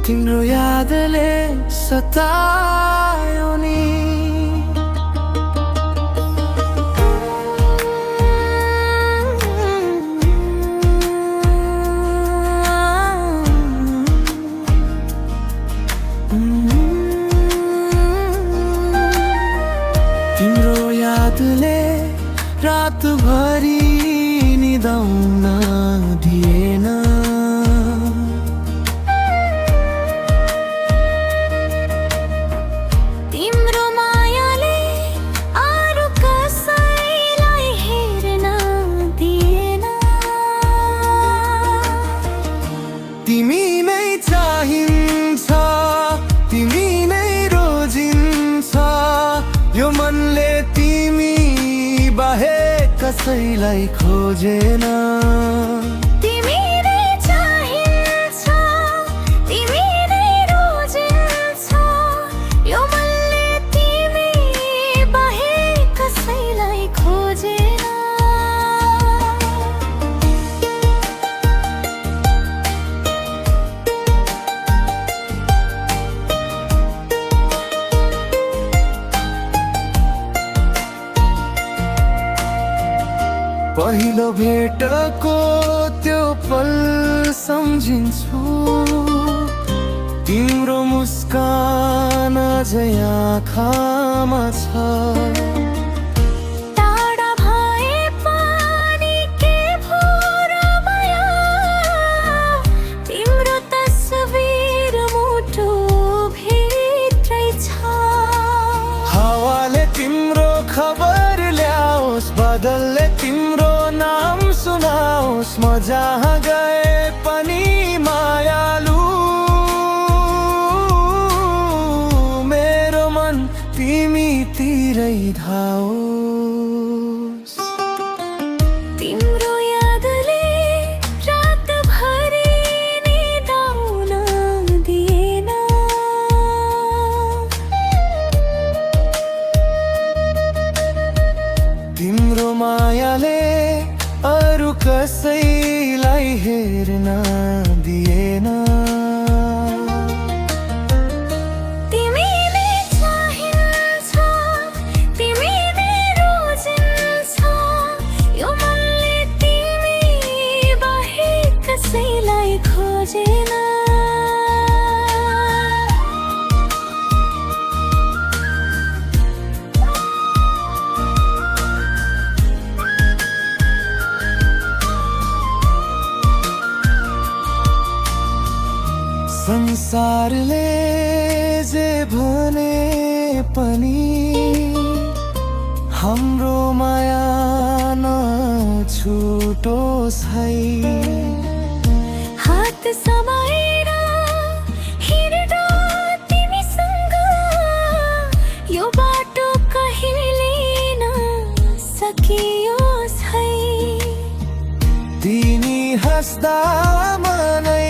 तिम्रो यादले सतायो नि। तिम्रो यादले रातभरि निदाउन दिएन। तिम्रो मायाले अरू कसैलाई हेर्न दिएन। तिमी नै चाहिन्छ, तिमी नै रोजिन्छ, यो मनले तिमी बाहेक कसैलाई खोजेन। तिमी नै चाहिन्छ, तिमी नै रोजिन्छ, यो मनले तिमी बाहेक कसैलाई खोजेन। पहिलो भेटको त्यो पल सम्झिन्छु, तिम्रो मुस्कान अझै आँखामा छ। टाढा भए पनि के भो र माया, तिम्रो तस्बिर मुटु भित्रै छ। हावाले तिम्रो खबर ल्याओस्, बादलले तिम्रो नाम सुनाओस्, म जहाँ गए पनि मायालु, मेरो मन तिमीतिरै धाओस्। तिम्रो यादले रातभरि निदाउन दिएन। तिम्रो मायाले अरू कसैलाई हेर्न दिएन। तिमी नै चाहिन्छ, तिमी नै रोजिन्छ, यो मनले तिमी बाहेक कसैलाई खोजेन। संसारले जे भने पनि हाम्रो माया नछुटोस् है। हात समाएर हिँड्दा तिमीसँग, यो बाटो कहिले नसकियोस् है। तिमी हँस्दा मनै